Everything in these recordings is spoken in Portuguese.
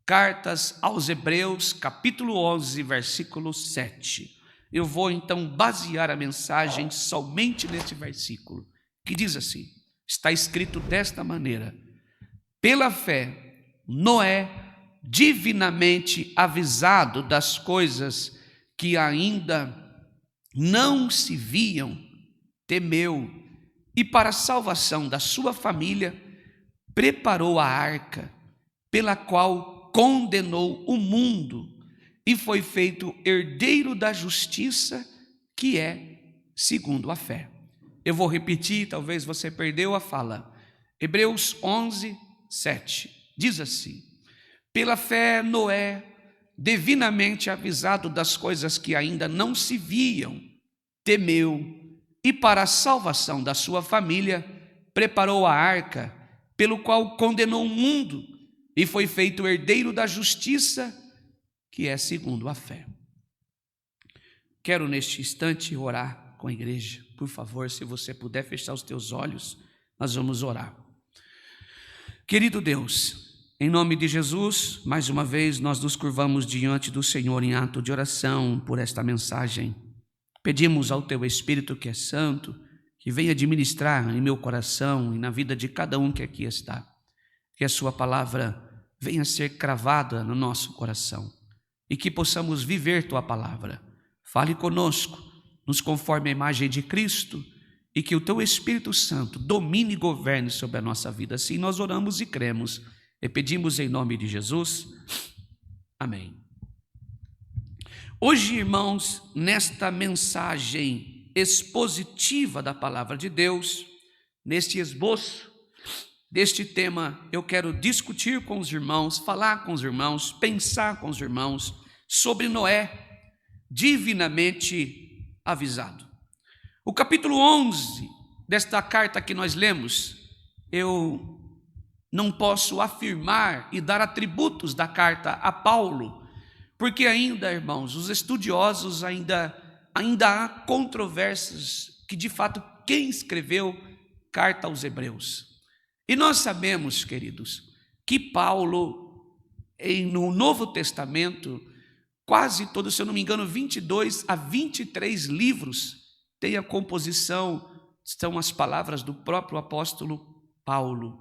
Cartas aos Hebreus, capítulo 11, versículo 7. Eu vou então basear a mensagem somente neste versículo, que diz assim, está escrito desta maneira: pela fé, Noé, divinamente avisado das coisas que ainda não se viam, temeu, e para a salvação da sua família, preparou a arca, pela qual condenou o mundo e foi feito herdeiro da justiça, que é segundo a fé. Eu vou repetir, talvez você perdeu a fala. Hebreus 11, 7, diz assim: pela fé Noé, divinamente avisado das coisas que ainda não se viam, temeu, e para a salvação da sua família, preparou a arca, pelo qual condenou o mundo e foi feito herdeiro da justiça, que é segundo a fé. Quero neste instante orar com a igreja. Por favor, se você puder fechar os teus olhos, nós vamos orar. Querido Deus, em nome de Jesus, mais uma vez nós nos curvamos diante do Senhor em ato de oração por esta mensagem. Pedimos ao Teu Espírito, que é santo, que venha administrar em meu coração e na vida de cada um que aqui está. Que a Sua palavra venha ser cravada no nosso coração e que possamos viver Tua palavra. Fale conosco, nos conforme a imagem de Cristo, e que o Teu Espírito Santo domine e governe sobre a nossa vida. Assim nós oramos e cremos e pedimos em nome de Jesus. Amém. Hoje, irmãos, nesta mensagem expositiva da palavra de Deus, neste esboço deste tema, eu quero discutir com os irmãos, falar com os irmãos, pensar com os irmãos sobre Noé, divinamente avisado. O capítulo 11 desta carta que nós lemos, eu não posso afirmar e dar atributos da carta a Paulo, porque ainda, irmãos, os estudiosos ainda há controvérsias que de fato quem escreveu carta aos Hebreus. E nós sabemos, queridos, que Paulo, no Novo Testamento, quase todos, se eu não me engano, 22 a 23 livros, tem a composição, são as palavras do próprio apóstolo Paulo.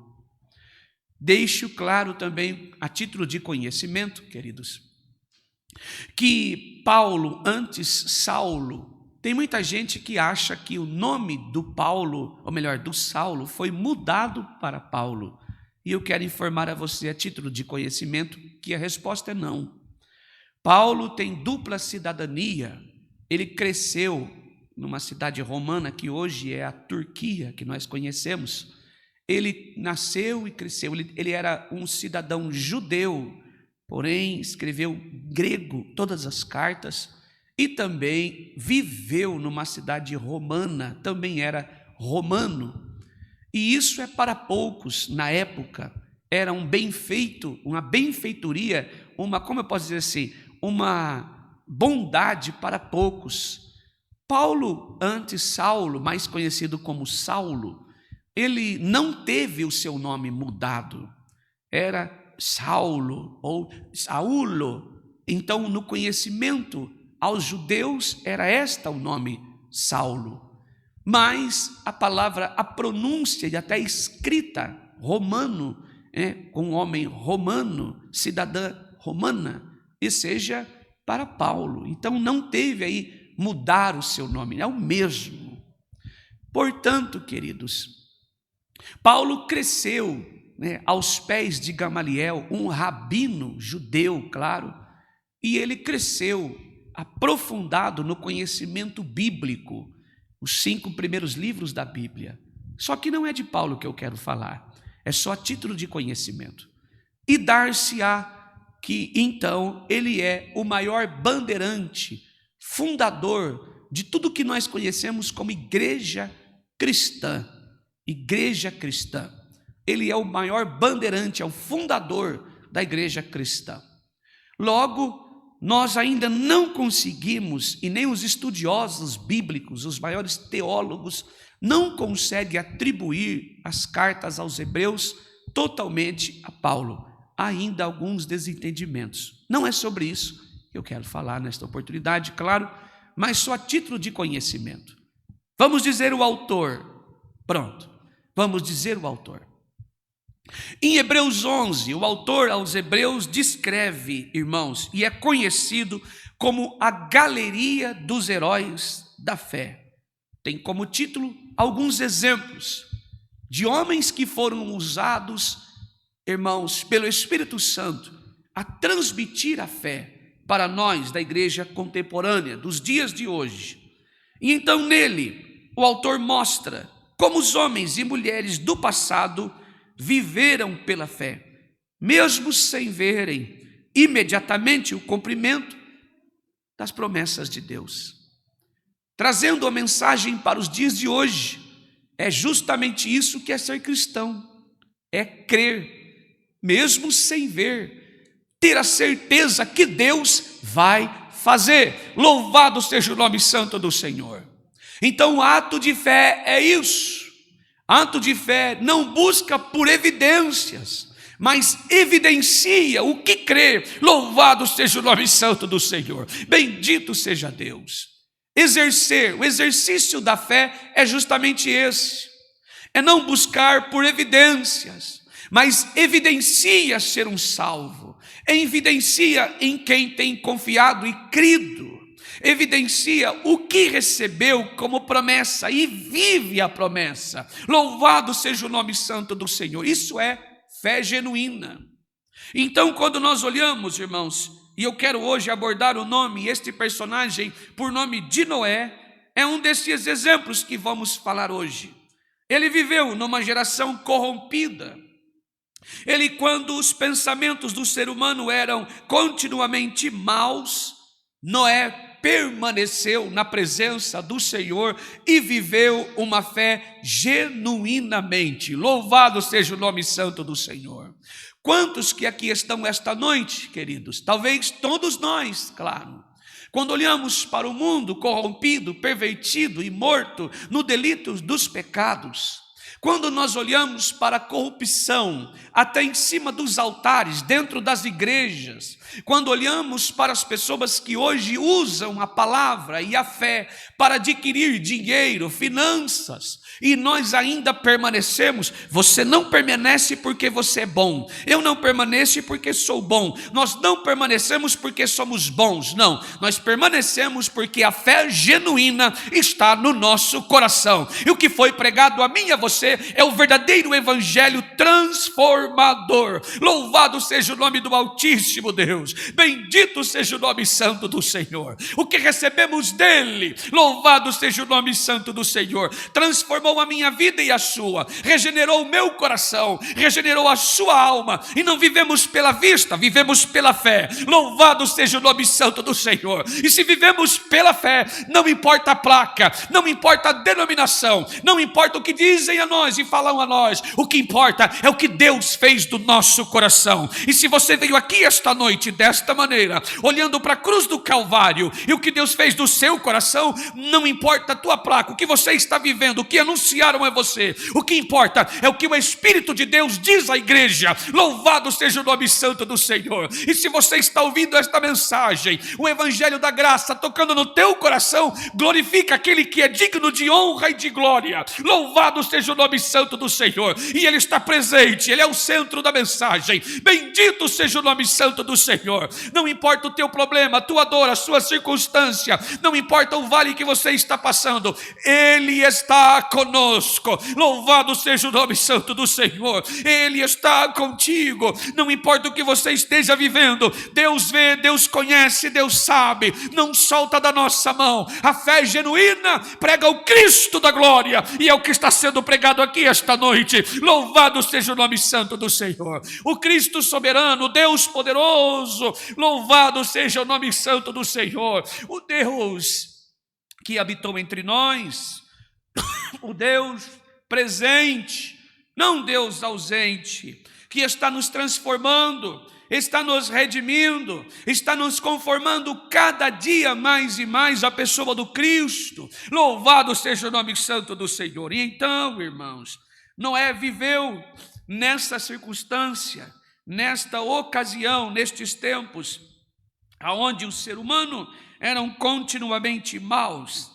Deixo claro também, a título de conhecimento, queridos, que Paulo, antes Saulo, tem muita gente que acha que o nome do Paulo, ou melhor, do Saulo, foi mudado para Paulo. E eu quero informar a você, a título de conhecimento, que a resposta é não. Paulo tem dupla cidadania. Ele cresceu numa cidade romana, que hoje é a Turquia, que nós conhecemos. Ele nasceu e cresceu, ele era um cidadão judeu, porém escreveu grego, todas as cartas, e também viveu numa cidade romana, também era romano. E isso é para poucos na época, era um bem feito, uma benfeitoria, como eu posso dizer assim, uma bondade para poucos. Paulo, antes Saulo, mais conhecido como Saulo, ele não teve o seu nome mudado, era Saulo ou Saulo. Então, no conhecimento aos judeus era o nome Saulo, mas a palavra, a pronúncia e até a escrita romano, com homem romano, cidadã romana, e seja para Paulo. Então não teve aí mudar o seu nome, é o mesmo. Portanto, queridos, Paulo cresceu aos pés de Gamaliel, um rabino judeu, claro, e ele cresceu aprofundado no conhecimento bíblico, os 5 primeiros livros da Bíblia. Só que não é de Paulo que eu quero falar, é só a título de conhecimento. E dar-se-á que então ele é o maior bandeirante, fundador de tudo que nós conhecemos como igreja cristã. Igreja cristã. Ele é o maior bandeirante, é o fundador da igreja cristã. Logo, nós ainda não conseguimos, e nem os estudiosos bíblicos, os maiores teólogos, não conseguem atribuir as cartas aos Hebreus totalmente a Paulo. ainda alguns desentendimentos. Não é sobre isso que eu quero falar nesta oportunidade, claro, mas só a título de conhecimento. Vamos dizer o autor. Pronto, vamos dizer o autor. Em Hebreus 11, o autor aos Hebreus descreve, irmãos, e é conhecido como a galeria dos heróis da fé. Tem como título alguns exemplos de homens que foram usados, irmãos, pelo Espírito Santo a transmitir a fé para nós da igreja contemporânea, dos dias de hoje. E então nele o autor mostra como os homens e mulheres do passado viveram pela fé, mesmo sem verem imediatamente o cumprimento das promessas de Deus. Trazendo a mensagem para os dias de hoje, é justamente isso que é ser cristão, é crer, mesmo sem ver, ter a certeza que Deus vai fazer. Louvado seja o nome santo do Senhor. Então o ato de fé é isso. Ato de fé não busca por evidências, mas evidencia o que crê. Louvado seja o nome santo do Senhor. Bendito seja Deus. O exercício da fé é justamente esse. É não buscar por evidências, mas evidencia ser um salvo. Evidencia em quem tem confiado e crido. Evidencia o que recebeu como promessa e vive a promessa. Louvado seja o nome santo do Senhor. Isso é fé genuína. Então, quando nós olhamos, irmãos, e eu quero hoje abordar o nome, este personagem, por nome de Noé, é um desses exemplos que vamos falar hoje. Ele viveu numa geração corrompida. Ele, quando os pensamentos do ser humano eram continuamente maus, Noé permaneceu na presença do Senhor e viveu uma fé genuinamente. Louvado seja o nome santo do Senhor. Quantos que aqui estão esta noite, queridos? Talvez todos nós, claro. Quando olhamos para o mundo corrompido, pervertido e morto no delito dos pecados, quando nós olhamos para a corrupção até em cima dos altares, dentro das igrejas, quando olhamos para as pessoas que hoje usam a palavra e a fé para adquirir dinheiro, finanças, e nós ainda permanecemos, você não permanece porque você é bom, eu não permaneço porque sou bom, nós não permanecemos porque somos bons, não, nós permanecemos porque a fé genuína está no nosso coração, e o que foi pregado a mim e a você é o verdadeiro evangelho transformador. Louvado seja o nome do Altíssimo Deus, bendito seja o nome santo do Senhor. O que recebemos dele, louvado seja o nome santo do Senhor, transformou a minha vida e a sua, regenerou o meu coração, regenerou a sua alma, e não vivemos pela vista, vivemos pela fé. Louvado seja o nome santo do Senhor. E se vivemos pela fé, não importa a placa, não importa a denominação, não importa o que dizem a nós e falam a nós, o que importa é o que Deus fez do nosso coração. E se você veio aqui esta noite desta maneira, olhando para a cruz do Calvário e o que Deus fez do seu coração, não importa a tua placa, o que você está vivendo, o que anunciaram a você, o que importa é o que o Espírito de Deus diz à igreja. Louvado seja o nome santo do Senhor. E se você está ouvindo esta mensagem, o evangelho da graça tocando no teu coração, glorifica aquele que é digno de honra e de glória. Louvado seja o nome santo do Senhor. E ele está presente, ele é o centro da mensagem. Bendito seja o nome santo do Senhor. Não importa o teu problema, a tua dor, a sua circunstância, não importa o vale que você está passando, ele está conosco. Louvado seja o nome santo do Senhor. Ele está contigo. Não importa o que você esteja vivendo, Deus vê, Deus conhece, Deus sabe. Não solta da nossa mão. A fé genuína prega o Cristo da glória, e é o que está sendo pregado aqui esta noite. Louvado seja o nome santo do Senhor. O Cristo soberano, o Deus poderoso, louvado seja o nome santo do Senhor. O Deus que habitou entre nós, o Deus presente, não Deus ausente, que está nos transformando, está nos redimindo, está nos conformando cada dia mais e mais à pessoa do Cristo. Louvado seja o nome santo do Senhor. E então, irmãos, Noé viveu nessa circunstância nesta ocasião, nestes tempos, aonde o ser humano eram continuamente maus,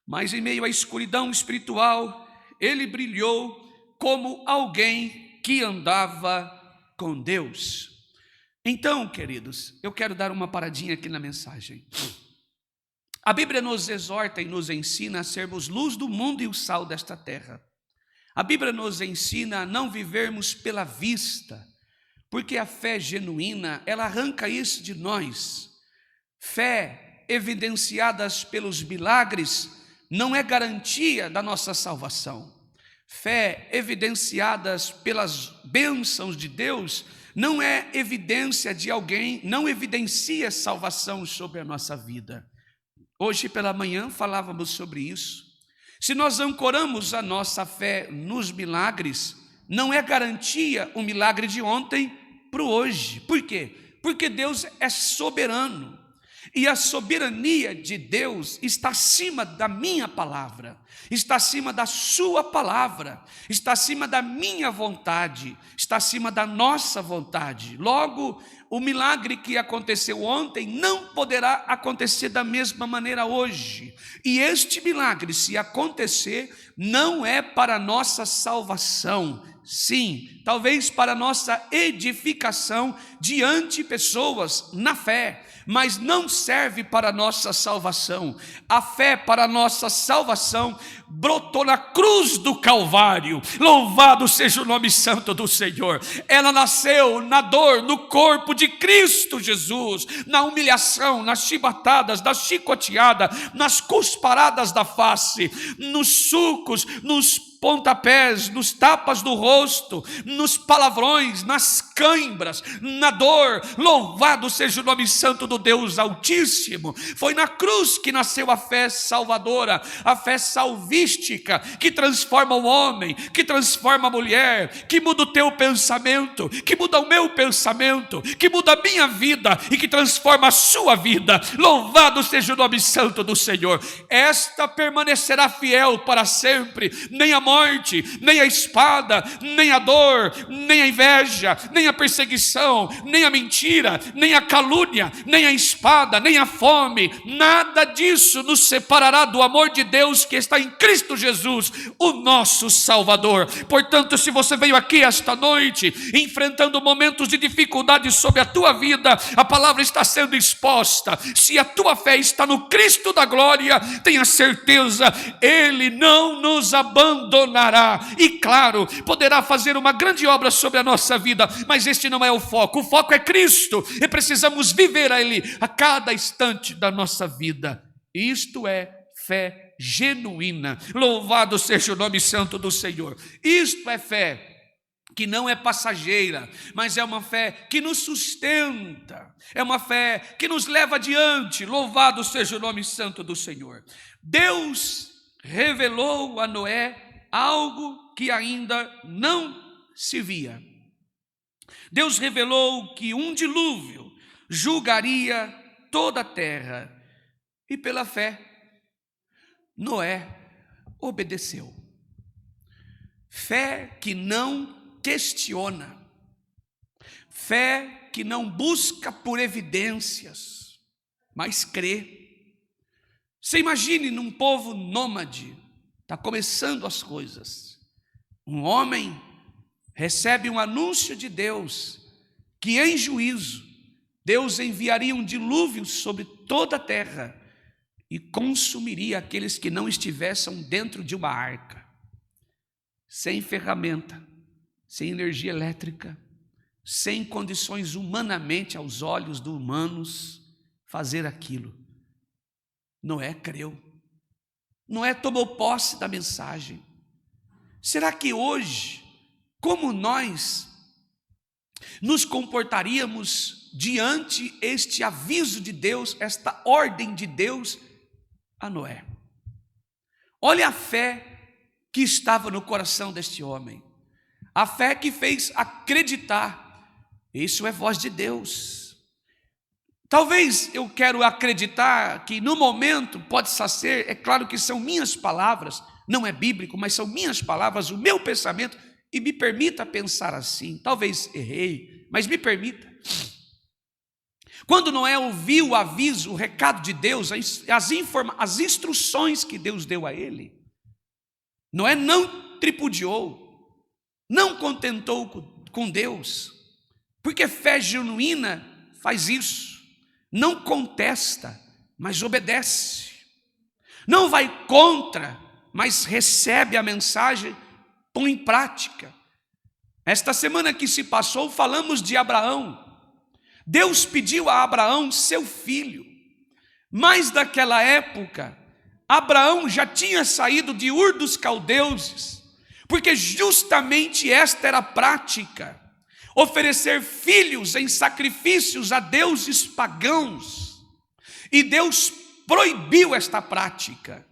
mas em meio à escuridão espiritual, ele brilhou como alguém que andava com Deus. Então, queridos, eu quero dar uma paradinha aqui na mensagem. A Bíblia nos exorta e nos ensina a sermos luz do mundo e o sal desta terra. A Bíblia nos ensina a não vivermos pela vista, porque a fé genuína, ela arranca isso de nós. Fé evidenciadas pelos milagres não é garantia da nossa salvação. Fé evidenciadas pelas bênçãos de Deus não é evidência de alguém, não evidencia salvação sobre a nossa vida. Hoje pela manhã falávamos sobre isso. Se nós ancoramos a nossa fé nos milagres, não é garantia o milagre de ontem para o hoje. Por quê? Porque Deus é soberano. E a soberania de Deus está acima da minha palavra, está acima da sua palavra, está acima da minha vontade, está acima da nossa vontade. Logo, o milagre que aconteceu ontem não poderá acontecer da mesma maneira hoje. E este milagre, se acontecer, não é para a nossa salvação. Sim, talvez para a nossa edificação diante de pessoas na fé, mas não serve para a nossa salvação. A fé para a nossa salvação brotou na cruz do Calvário. Louvado seja o nome santo do Senhor. Ela nasceu na dor, no corpo de Cristo Jesus, na humilhação, nas chibatadas, na chicoteada, nas cusparadas da face, nos sucos, nos pontapés, nos tapas do rosto, nos palavrões, nas cãibras, na dor. Louvado seja o nome santo do Deus Altíssimo. Foi na cruz que nasceu a fé salvadora, a fé salvística, que transforma o homem, que transforma a mulher, que muda o teu pensamento, que muda o meu pensamento, que muda a minha vida e que transforma a sua vida. Louvado seja o nome santo do Senhor. Esta permanecerá fiel para sempre. Nem a morte, nem a espada, nem a dor, nem a inveja, nem a perseguição, nem a mentira, nem a calúnia, nem a espada, nem a fome, nada disso nos separará do amor de Deus que está em Cristo Jesus, o nosso Salvador. Portanto, se você veio aqui esta noite enfrentando momentos de dificuldade sobre a tua vida, a palavra está sendo exposta. Se a tua fé está no Cristo da glória, tenha certeza, Ele não nos abandonará. E claro, poderá fazer uma grande obra sobre a nossa vida, mas este não é o foco é Cristo, e precisamos viver a Ele a cada instante da nossa vida. Isto é fé genuína. Louvado seja o nome santo do Senhor. Isto é fé que não é passageira, mas é uma fé que nos sustenta, é uma fé que nos leva adiante. Louvado seja o nome santo do Senhor. Deus revelou a Noé algo que ainda não se via. Deus revelou que um dilúvio julgaria toda a terra, e pela fé Noé obedeceu. Fé que não questiona, fé que não busca por evidências, mas crê. Você imagine num povo nômade, está começando as coisas, um homem recebe um anúncio de Deus, que em juízo, Deus enviaria um dilúvio sobre toda a terra, e consumiria aqueles que não estivessem dentro de uma arca, sem ferramenta, sem energia elétrica, sem condições humanamente aos olhos dos humanos fazer aquilo. Noé creu. Noé tomou posse da mensagem. Será que hoje, como nós nos comportaríamos diante este aviso de Deus, esta ordem de Deus a Noé? Olha a fé que estava no coração deste homem, a fé que fez acreditar. Isso é voz de Deus. Talvez eu quero acreditar que no momento pode ser, é claro que são minhas palavras, não é bíblico, mas são minhas palavras, o meu pensamento, E me permita pensar assim, talvez errei, mas me permita. Quando Noé ouviu o aviso, o recado de Deus, as instruções que Deus deu a ele, Noé não tripudiou, não contentou com Deus, porque fé genuína faz isso, não contesta, mas obedece, não vai contra, mas recebe a mensagem, põe em prática. Esta semana que se passou, falamos de Abraão. Deus pediu a Abraão seu filho, mas naquela época, Abraão já tinha saído de Ur dos Caldeus, porque justamente esta era a prática, oferecer filhos em sacrifícios a deuses pagãos, e Deus proibiu esta prática.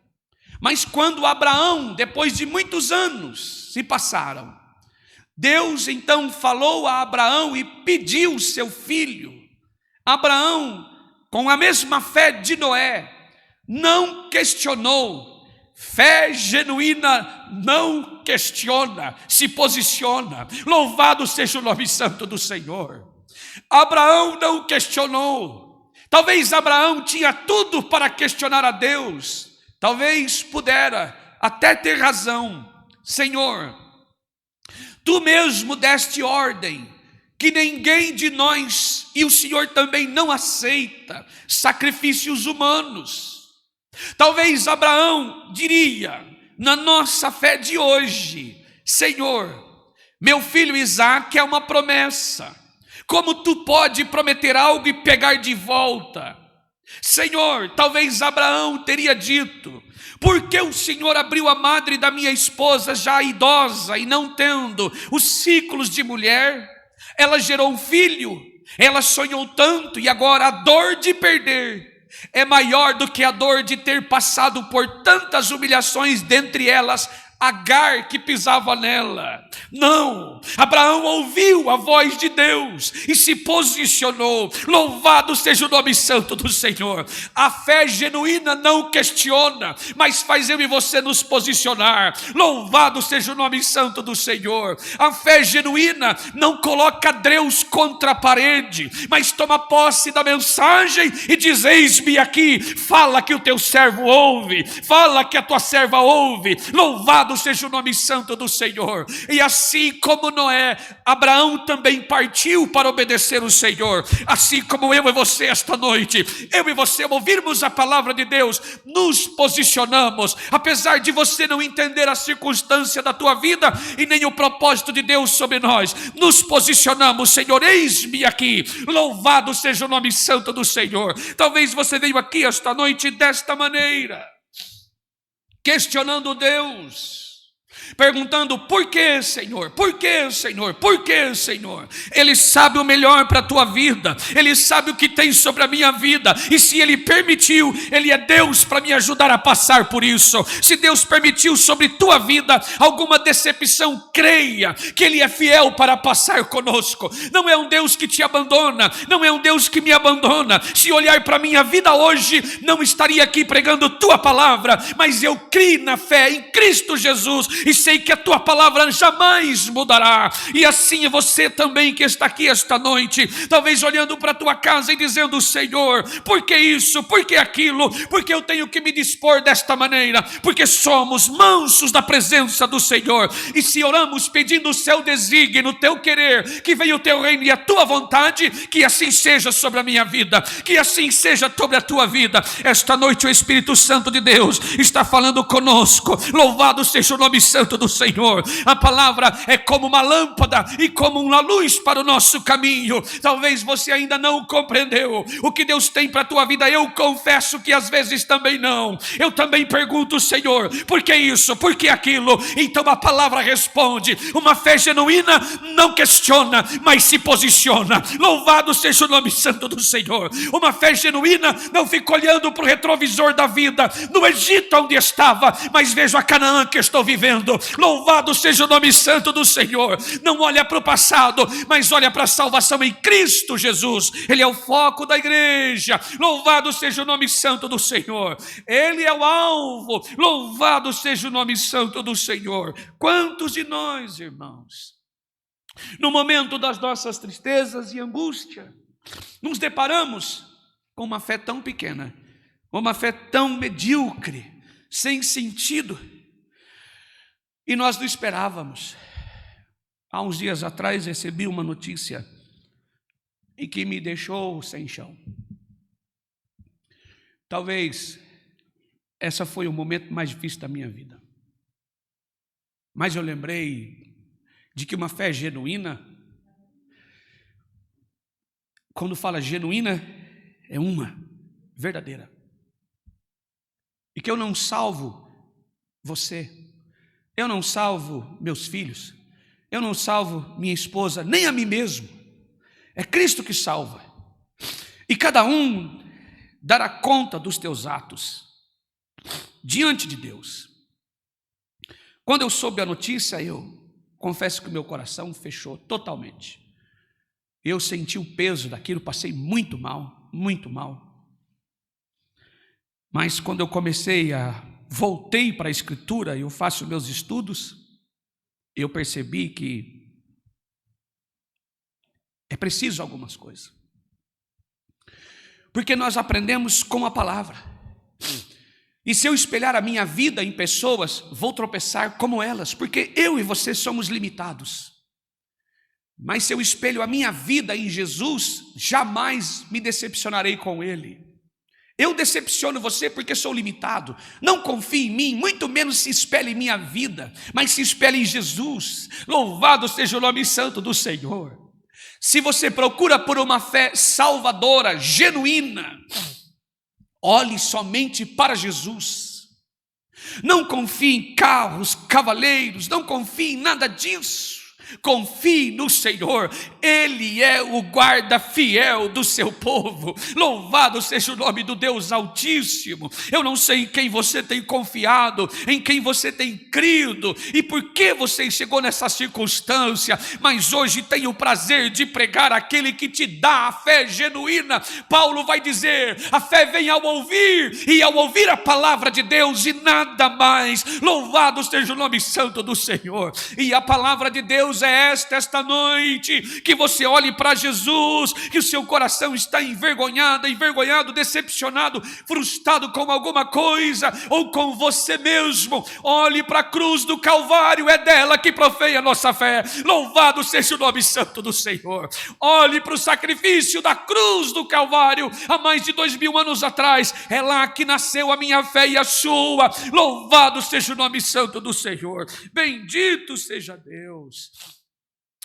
Mas quando Abraão, depois de muitos anos se passaram, Deus então falou a Abraão e pediu seu filho. Abraão, com a mesma fé de Noé, não questionou. Fé genuína não questiona, se posiciona. Louvado seja o nome santo do Senhor. Abraão não questionou. Talvez Abraão tinha tudo para questionar a Deus. Talvez pudera até ter razão. Senhor, tu mesmo deste ordem que ninguém de nós, e o Senhor também não aceita sacrifícios humanos. Talvez Abraão diria, na nossa fé de hoje, Senhor, meu filho Isaque é uma promessa. Como tu pode prometer algo e pegar de volta? Senhor, talvez Abraão teria dito, porque o Senhor abriu a madre da minha esposa já idosa e não tendo os ciclos de mulher, ela gerou um filho, ela sonhou tanto e agora a dor de perder é maior do que a dor de ter passado por tantas humilhações, dentre elas Agar que pisava nela. Não, Abraão ouviu a voz de Deus e se posicionou. Louvado seja o nome santo do Senhor. A fé genuína não questiona, mas faz eu e você nos posicionar. Louvado seja o nome santo do Senhor. A fé genuína não coloca Deus contra a parede, mas toma posse da mensagem e diz, eis-me aqui, fala que o teu servo ouve, fala que a tua serva ouve. Louvado seja o nome santo do Senhor. E assim como Noé, Abraão também partiu para obedecer o Senhor. Assim como eu e você esta noite, eu e você ouvirmos a palavra de Deus, nos posicionamos, apesar de você não entender a circunstância da tua vida e nem o propósito de Deus sobre nós, nos posicionamos. Senhor, eis-me aqui, louvado seja o nome santo do Senhor. Talvez você veio aqui esta noite desta maneira, questionando Deus, perguntando, por que, Senhor? Por que, Senhor? Por que, Senhor? Ele sabe o melhor para a tua vida, Ele sabe o que tem sobre a minha vida, e se Ele permitiu, Ele é Deus para me ajudar a passar por isso. Se Deus permitiu sobre tua vida alguma decepção, creia que Ele é fiel para passar conosco. Não é um Deus que te abandona, não é um Deus que me abandona. Se olhar para a minha vida hoje, não estaria aqui pregando tua palavra, mas eu criei na fé em Cristo Jesus, e sei que a tua palavra jamais mudará. E assim é você também que está aqui esta noite, talvez olhando para a tua casa e dizendo, Senhor, por que isso? Por que aquilo? Porque eu tenho que me dispor desta maneira? Porque somos mansos da presença do Senhor, e se oramos pedindo o seu desígnio, o teu querer, que venha o teu reino e a tua vontade, que assim seja sobre a minha vida, que assim seja sobre a tua vida. Esta noite o Espírito Santo de Deus está falando conosco. Louvado seja o nome santo do Senhor. A palavra é como uma lâmpada e como uma luz para o nosso caminho. Talvez você ainda não compreendeu o que Deus tem para a tua vida. Eu confesso que às vezes também não. Eu também pergunto, Senhor, por que isso? Por que aquilo? Então a palavra responde. Uma fé genuína não questiona, mas se posiciona. Louvado seja o nome santo do Senhor. Uma fé genuína não fica olhando para o retrovisor da vida, no Egito onde estava, mas vejo a Canaã que estou vivendo. vivendo. Louvado seja o nome santo do Senhor. Não olha para o passado, mas olha para a salvação em Cristo Jesus. Ele é o foco da igreja. Louvado seja o nome santo do Senhor. Ele é o alvo. Louvado seja o nome santo do Senhor. Quantos de nós, irmãos, no momento das nossas tristezas e angústia, nos deparamos com uma fé tão pequena, uma fé tão medíocre, sem sentido, e nós não esperávamos. Há uns dias atrás recebi uma notícia e que me deixou sem chão. Talvez esse foi o momento mais difícil da minha vida. Mas eu lembrei de que uma fé genuína, quando fala genuína, é uma, verdadeira. E que eu não salvo você, eu não salvo meus filhos, eu não salvo minha esposa, nem a mim mesmo. É Cristo que salva. E cada um dará conta dos teus atos diante de Deus. Quando eu soube a notícia, eu confesso que o meu coração fechou totalmente. Eu senti o peso daquilo, passei muito mal, muito mal. Mas quando eu voltei para a Escritura, eu faço meus estudos, eu percebi que é preciso algumas coisas. Porque nós aprendemos com a palavra. E se eu espelhar a minha vida em pessoas, vou tropeçar como elas, porque eu e você somos limitados. Mas se eu espelho a minha vida em Jesus, jamais me decepcionarei com Ele. Eu decepciono você porque sou limitado. Não confie em mim, muito menos se espelhe em minha vida, mas se espelhe em Jesus. Louvado seja o nome santo do Senhor. Se você procura por uma fé salvadora, genuína, olhe somente para Jesus. Não confie em carros, cavaleiros, não confie em nada disso. Confie no Senhor, Ele é o guarda fiel do seu povo. Louvado seja o nome do Deus Altíssimo. Eu não sei em quem você tem confiado, em quem você tem crido e por que você chegou nessa circunstância, mas hoje tenho o prazer de pregar aquele que te dá a fé genuína. Paulo vai dizer: a fé vem ao ouvir, e ao ouvir a palavra de Deus e nada mais. Louvado seja o nome santo do Senhor. E a palavra de Deus é esta noite, que você olhe para Jesus, que o seu coração está envergonhado, decepcionado, frustrado com alguma coisa, ou com você mesmo. Olhe para a cruz do Calvário, é dela que profeia a nossa fé. Louvado seja o nome santo do Senhor. Olhe para o sacrifício da cruz do Calvário, há mais de 2000 anos atrás, é lá que nasceu a minha fé e a sua. Louvado seja o nome santo do Senhor. Bendito seja Deus.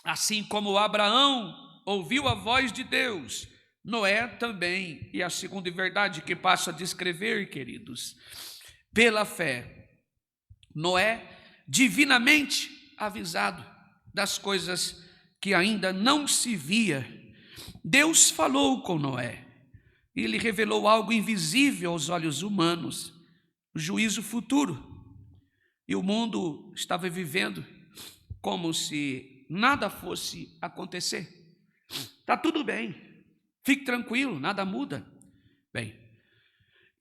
Assim como Abraão ouviu a voz de Deus, Noé também. E a segunda verdade que passo a descrever, queridos, pela fé, Noé, divinamente avisado das coisas que ainda não se via, Deus falou com Noé e lhe revelou algo invisível aos olhos humanos, o juízo futuro. E o mundo estava vivendo como se nada fosse acontecer. Está tudo bem, fique tranquilo, nada muda. Bem,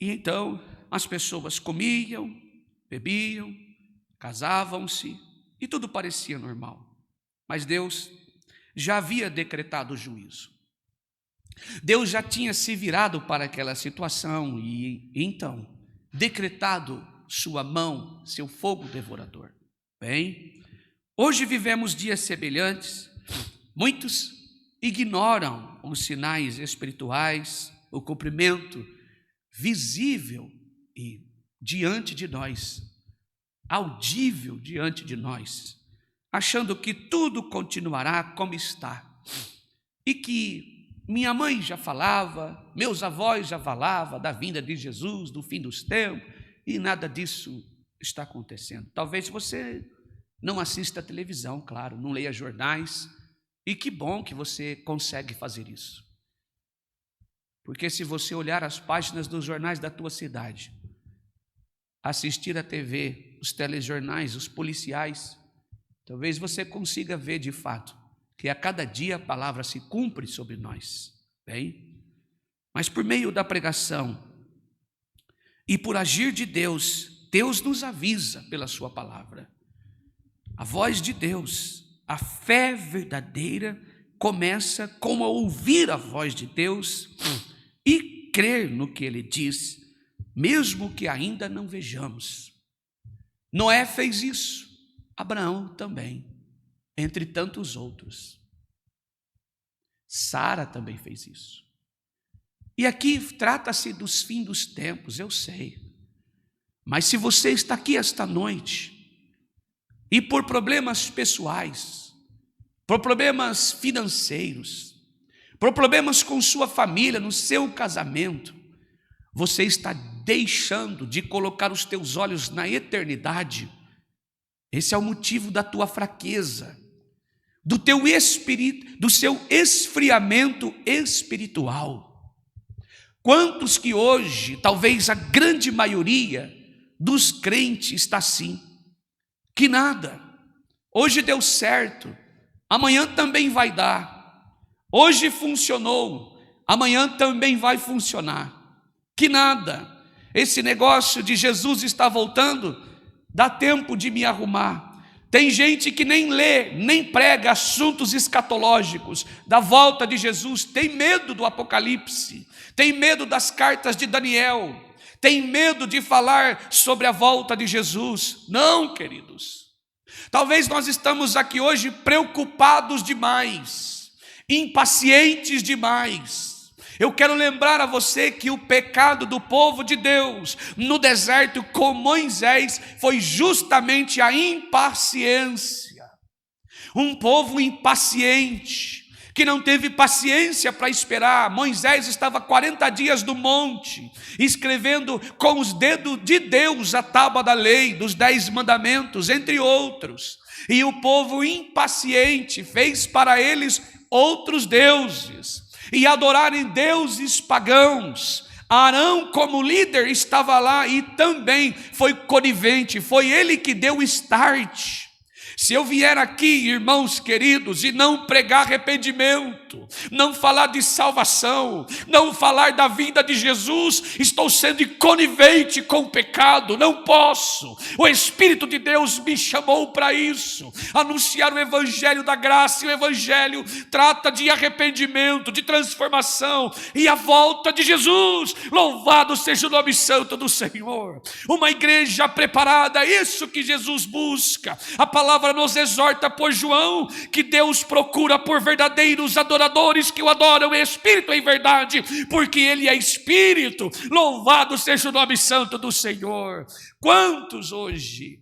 e então as pessoas comiam, bebiam, casavam-se e tudo parecia normal. Mas Deus já havia decretado o juízo. Deus já tinha se virado para aquela situação e então decretado sua mão, seu fogo devorador. Bem, hoje vivemos dias semelhantes. Muitos ignoram os sinais espirituais, o cumprimento visível e diante de nós, audível diante de nós, achando que tudo continuará como está. E que minha mãe já falava, meus avós já falavam da vinda de Jesus, do fim dos tempos, e nada disso está acontecendo. Talvez você não assista a televisão, claro, não leia jornais, e que bom que você consegue fazer isso. Porque se você olhar as páginas dos jornais da tua cidade, assistir a TV, os telejornais, os policiais, talvez você consiga ver de fato que a cada dia a palavra se cumpre sobre nós, bem? Mas por meio da pregação e por agir de Deus, Deus nos avisa pela sua palavra. A voz de Deus, a fé verdadeira começa com a ouvir a voz de Deus e crer no que Ele diz, mesmo que ainda não vejamos. Noé fez isso, Abraão também, entre tantos outros. Sara também fez isso. E aqui trata-se dos fins dos tempos, eu sei. Mas se você está aqui esta noite, e por problemas pessoais, por problemas financeiros, por problemas com sua família, no seu casamento, você está deixando de colocar os teus olhos na eternidade. Esse é o motivo da tua fraqueza, do teu espírito, do seu esfriamento espiritual. Quantos que hoje, talvez a grande maioria dos crentes está assim, que nada, hoje deu certo, amanhã também vai dar, hoje funcionou, amanhã também vai funcionar, que nada, esse negócio de Jesus está voltando, dá tempo de me arrumar. Tem gente que nem lê, nem prega assuntos escatológicos da volta de Jesus, tem medo do Apocalipse, tem medo das cartas de Daniel, tem medo de falar sobre a volta de Jesus. Não, queridos, talvez nós estamos aqui hoje preocupados demais, impacientes demais. Eu quero lembrar a você que o pecado do povo de Deus no deserto com Moisés foi justamente a impaciência. Um povo impaciente, que não teve paciência para esperar. Moisés estava 40 dias no monte, escrevendo com os dedos de Deus a tábua da lei, dos 10 mandamentos, entre outros. E o povo impaciente fez para eles outros deuses, e adorarem deuses pagãos. Arão, como líder, estava lá e também foi conivente, foi ele que deu o start. Se eu vier aqui, irmãos queridos, e não pregar arrependimento, não falar de salvação, não falar da vinda de Jesus, estou sendo conivente com o pecado, não posso. O Espírito de Deus me chamou para isso, anunciar o evangelho da graça. E o evangelho trata de arrependimento, de transformação e a volta de Jesus. Louvado seja o nome santo do Senhor. Uma igreja preparada, isso que Jesus busca. A palavra nos exorta por João que Deus procura por verdadeiros adoradores que o adoram em espírito e em verdade, porque Ele é espírito. Louvado seja o nome santo do Senhor. Quantos hoje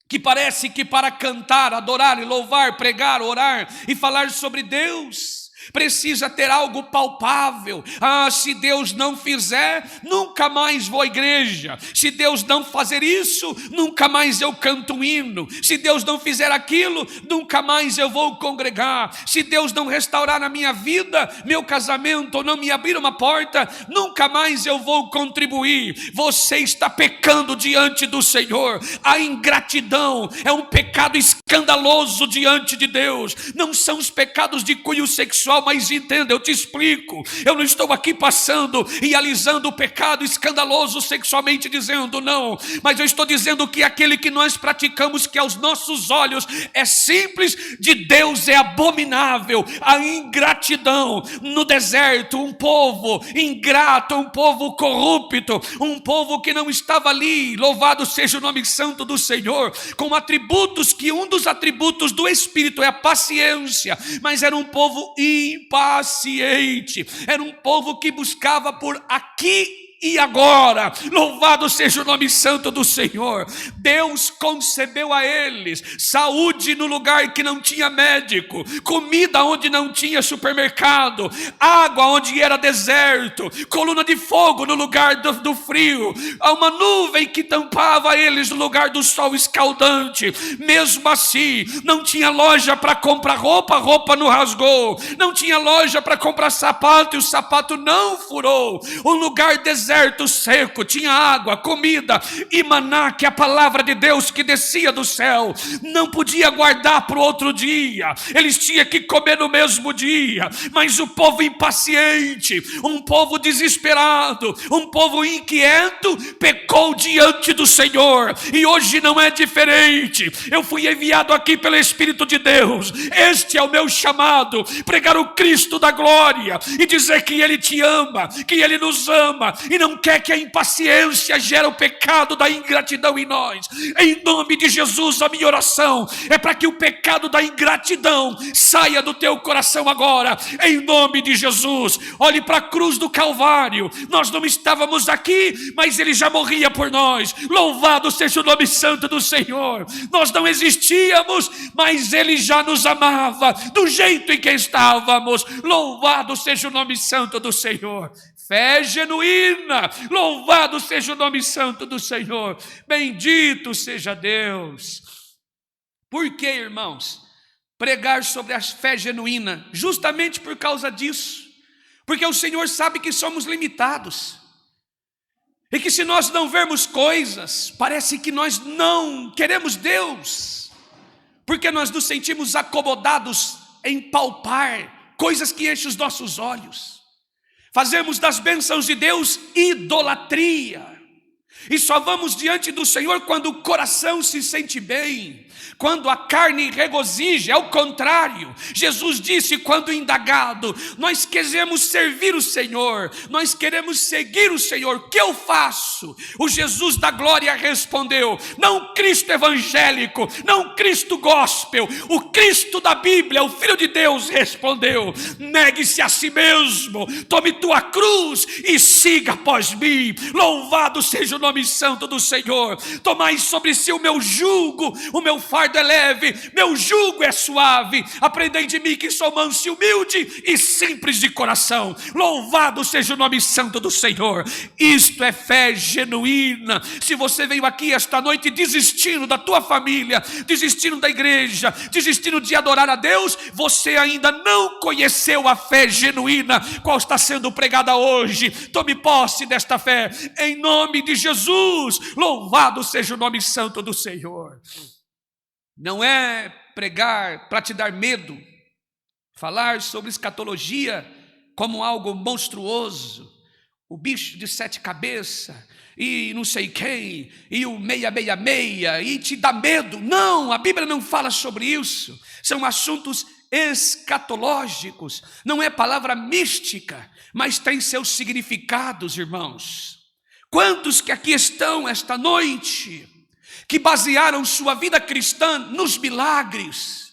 que parece que para cantar, adorar e louvar, pregar, orar e falar sobre Deus precisa ter algo palpável. Se Deus não fizer, nunca mais vou à igreja. Se Deus não fazer isso, nunca mais eu canto um hino. Se Deus não fizer aquilo, nunca mais eu vou congregar. Se Deus não restaurar na minha vida, meu casamento, ou não me abrir uma porta, nunca mais eu vou contribuir. Você está pecando diante do Senhor. A ingratidão é um pecado escandaloso diante de Deus. Não são os pecados de cunho sexual, mas entenda, eu te explico. Eu não estou aqui passando e alisando o pecado escandaloso sexualmente, dizendo não, mas eu estou dizendo que aquele que nós praticamos, que aos nossos olhos é simples, de Deus é abominável. A ingratidão no deserto, um povo ingrato, um povo corrupto, um povo que não estava ali, louvado seja o nome santo do Senhor, com atributos que um dos atributos do Espírito é a paciência, mas era um povo impaciente, era um povo que buscava por aqui e agora. Louvado seja o nome santo do Senhor. Deus concedeu a eles saúde no lugar que não tinha médico, comida onde não tinha supermercado, água onde era deserto, coluna de fogo no lugar do frio, uma nuvem que tampava eles no lugar do sol escaldante. Mesmo assim, não tinha loja para comprar roupa, a roupa não rasgou, não tinha loja para comprar sapato e o sapato não furou. Um lugar deserto, deserto seco, tinha água, comida e maná, que é a palavra de Deus que descia do céu. Não podia guardar para o outro dia, eles tinham que comer no mesmo dia. Mas o povo impaciente, um povo desesperado, um povo inquieto, pecou diante do Senhor. E hoje não é diferente. Eu fui enviado aqui pelo Espírito de Deus. Este é o meu chamado: pregar o Cristo da glória e dizer que Ele te ama, que Ele nos ama e não quer que a impaciência gere o pecado da ingratidão em nós. Em nome de Jesus, a minha oração é para que o pecado da ingratidão saia do teu coração agora, em nome de Jesus. Olhe para a cruz do Calvário. Nós não estávamos aqui, mas Ele já morria por nós. Louvado seja o nome santo do Senhor. Nós não existíamos, mas Ele já nos amava do jeito em que estávamos. Louvado seja o nome santo do Senhor. Fé genuína, louvado seja o nome santo do Senhor. Bendito seja Deus. Por que, irmãos, pregar sobre a fé genuína? Justamente por causa disso. Porque o Senhor sabe que somos limitados. E que se nós não vermos coisas, parece que nós não queremos Deus. Porque nós nos sentimos acomodados em palpar coisas que enchem os nossos olhos. Fazemos das bênçãos de Deus idolatria. E só vamos diante do Senhor quando o coração se sente bem, quando a carne regozija. É o contrário. Jesus disse, quando indagado: nós queremos servir o Senhor, nós queremos seguir o Senhor, o que eu faço? O Jesus da glória respondeu: não Cristo evangélico, não Cristo gospel, o Cristo da Bíblia, o Filho de Deus respondeu: negue-se a si mesmo, tome tua cruz e siga após mim. Louvado seja o nome santo do Senhor. Tomai sobre si o meu jugo, o meu fardo é leve, meu jugo é suave. Aprendei de mim que sou manso e humilde e simples de coração. Louvado seja o nome santo do Senhor. Isto é fé genuína. Se você veio aqui esta noite desistindo da tua família, desistindo da igreja, desistindo de adorar a Deus, você ainda não conheceu a fé genuína, qual está sendo pregada hoje. Tome posse desta fé em nome de Jesus. Louvado seja o nome santo do Senhor. Não é pregar para te dar medo, falar sobre escatologia como algo monstruoso, o bicho de 7 cabeças e não sei quem, e o 666, e te dá medo. Não, a Bíblia não fala sobre isso. São assuntos escatológicos. Não é palavra mística, mas tem seus significados, irmãos. Quantos que aqui estão esta noite, que basearam sua vida cristã nos milagres,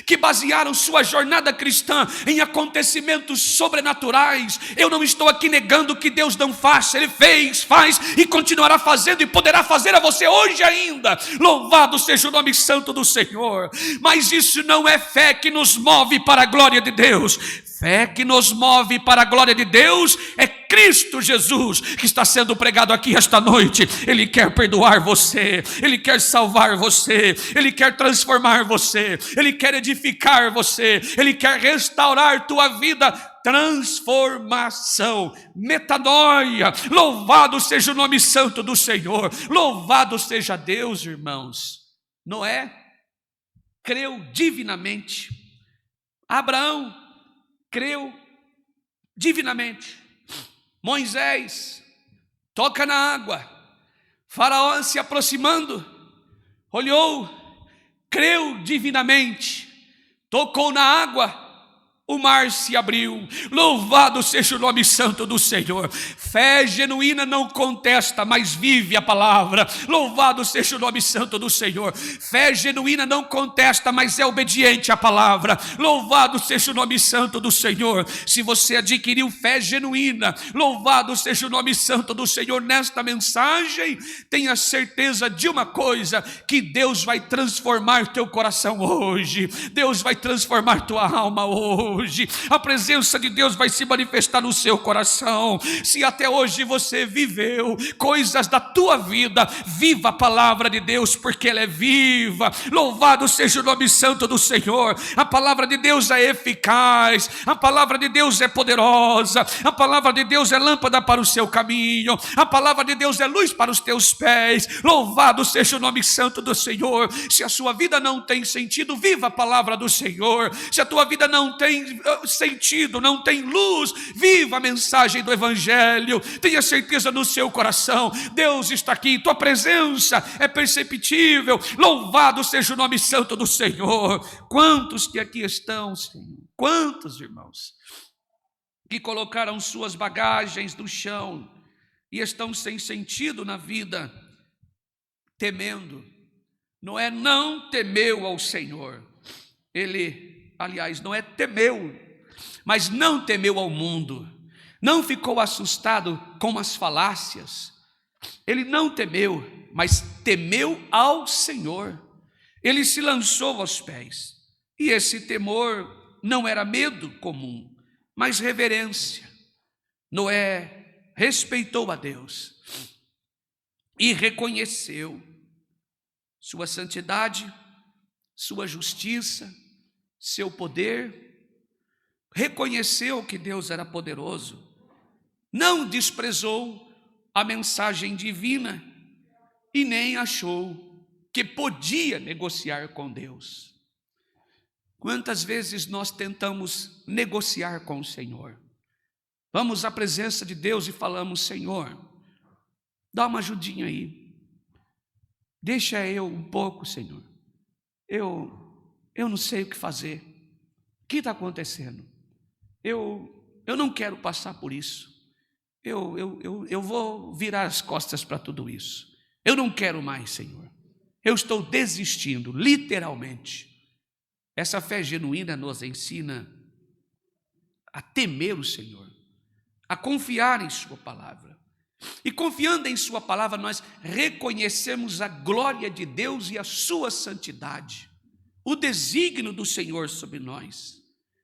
que basearam sua jornada cristã em acontecimentos sobrenaturais? Eu não estou aqui negando que Deus não faça. Ele fez, faz e continuará fazendo e poderá fazer a você hoje ainda. Louvado seja o nome santo do Senhor. Mas isso não é fé que nos move para a glória de Deus. Fé que nos move para a glória de Deus é Cristo Jesus, que está sendo pregado aqui esta noite. Ele quer perdoar você, Ele quer salvar você, Ele quer transformar você, Ele quer edificar você, Ele quer restaurar tua vida. Transformação, metanoia. Louvado seja o nome santo do Senhor. Louvado seja Deus, irmãos. Noé creu divinamente. Abraão creu divinamente. Moisés toca na água. Faraó se aproximando, olhou, creu divinamente, tocou na água, o mar se abriu. Louvado seja o nome santo do Senhor. Fé genuína não contesta, mas vive a palavra. Louvado seja o nome santo do Senhor. Fé genuína não contesta, mas é obediente à palavra. Louvado seja o nome santo do Senhor. Se você adquiriu fé genuína, louvado seja o nome santo do Senhor. Nesta mensagem, tenha certeza de uma coisa, que Deus vai transformar teu coração hoje. Deus vai transformar tua alma hoje. hoje. A presença de Deus vai se manifestar no seu coração. Se até hoje você viveu coisas da tua vida, viva a palavra de Deus, porque ela é viva. Louvado seja o nome santo do Senhor. A palavra de Deus é eficaz, a palavra de Deus é poderosa, a palavra de Deus é lâmpada para o seu caminho, a palavra de Deus é luz para os teus pés. Louvado seja o nome santo do Senhor. Se a sua vida não tem sentido, viva a palavra do Senhor. Se a tua vida não tem sentido, não tem luz, viva a mensagem do Evangelho. Tenha certeza no seu coração, Deus está aqui, tua presença é perceptível. Louvado seja o nome santo do Senhor. Quantos que aqui estão, Senhor? Quantos irmãos que colocaram suas bagagens no chão e estão sem sentido na vida, temendo? Noé não temeu ao Senhor. Ele, aliás, Noé temeu, mas não temeu ao mundo. Não ficou assustado com as falácias. Ele não temeu, mas temeu ao Senhor. Ele se lançou aos pés. E esse temor não era medo comum, mas reverência. Noé respeitou a Deus e reconheceu sua santidade, sua justiça, seu poder. Reconheceu que Deus era poderoso. Não desprezou a mensagem divina e nem achou que podia negociar com Deus. Quantas vezes nós tentamos negociar com o Senhor? Vamos à presença de Deus e falamos: Senhor, dá uma ajudinha aí. Deixa eu um pouco, Senhor. Eu não sei o que fazer. O que está acontecendo? Eu não quero passar por isso. Eu vou virar as costas para tudo isso. Eu não quero mais, Senhor. Eu estou desistindo, literalmente. Essa fé genuína nos ensina a temer o Senhor, a confiar em sua palavra. E confiando em sua palavra, nós reconhecemos a glória de Deus e a sua santidade, o desígnio do Senhor sobre nós.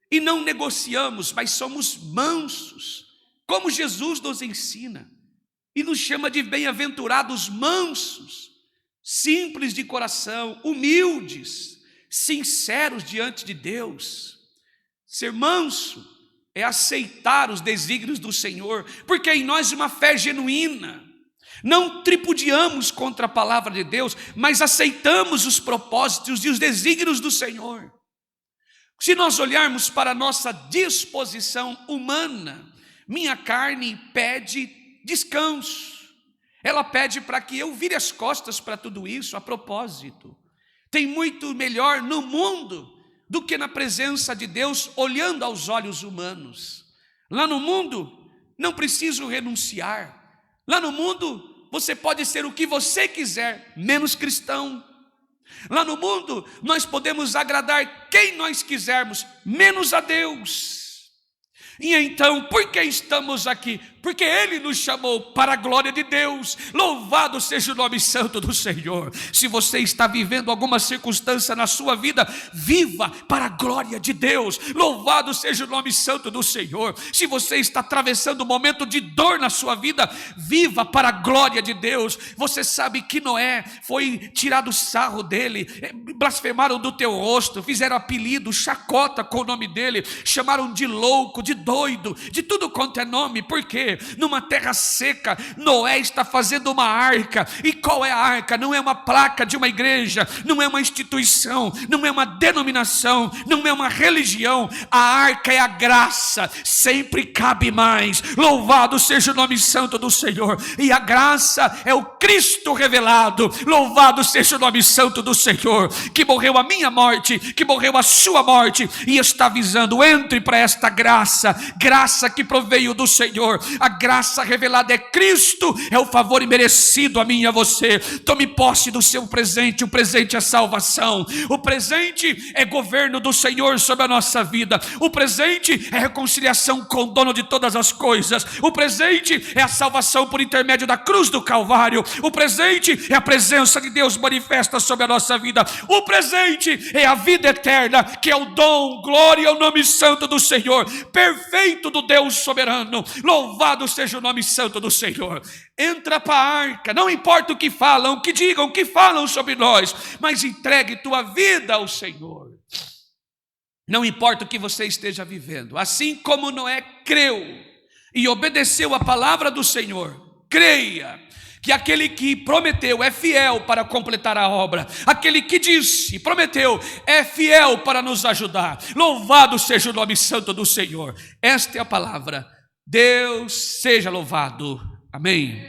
E não negociamos, mas somos mansos, como Jesus nos ensina. E nos chama de bem-aventurados mansos, simples de coração, humildes, sinceros diante de Deus. Ser manso é aceitar os desígnios do Senhor, porque é em nós uma fé genuína. Não tripudiamos contra a palavra de Deus, mas aceitamos os propósitos e os desígnios do Senhor. Se nós olharmos para a nossa disposição humana, minha carne pede descanso. Ela pede para que eu vire as costas para tudo isso. A propósito, tem muito melhor no mundo do que na presença de Deus, olhando aos olhos humanos. Lá no mundo, não preciso renunciar. Lá no mundo, você pode ser o que você quiser, menos cristão. Lá no mundo, nós podemos agradar quem nós quisermos, menos a Deus. E então, por que estamos aqui? Porque Ele nos chamou para a glória de Deus. Louvado seja o nome santo do Senhor. Se você está vivendo alguma circunstância na sua vida, viva para a glória de Deus. Louvado seja o nome santo do Senhor. Se você está atravessando um momento de dor na sua vida, viva para a glória de Deus. Você sabe que Noé foi tirado sarro dele, blasfemaram do teu rosto, fizeram apelido, chacota com o nome dele, chamaram de louco, de doido, de tudo quanto é nome. Por quê? Numa terra seca, Noé está fazendo uma arca. E qual é a arca? Não é uma placa de uma igreja, não é uma instituição, não é uma denominação, não é uma religião. A arca é a graça, sempre cabe mais. Louvado seja o nome santo do Senhor. E a graça é o Cristo revelado. Louvado seja o nome santo do Senhor, que morreu a minha morte, que morreu a sua morte, e está avisando: entre para esta graça, graça que proveio do Senhor. A graça revelada é Cristo, é o favor imerecido a mim e a você. Tome posse do seu presente. O presente é salvação, o presente é governo do Senhor sobre a nossa vida, o presente é reconciliação com o dono de todas as coisas, o presente é a salvação por intermédio da cruz do Calvário, o presente é a presença de Deus manifesta sobre a nossa vida, o presente é a vida eterna, que é o dom, glória ao nome santo do Senhor, perfeito do Deus soberano. Louvado seja o nome santo do Senhor. Entra para a arca, não importa o que falam, o que digam, o que falam sobre nós, mas entregue tua vida ao Senhor. Não importa o que você esteja vivendo, assim como Noé creu e obedeceu a palavra do Senhor, creia que aquele que prometeu é fiel para completar a obra, aquele que disse, prometeu, é fiel para nos ajudar. Louvado seja o nome santo do Senhor. Esta é a palavra. Deus seja louvado. Amém.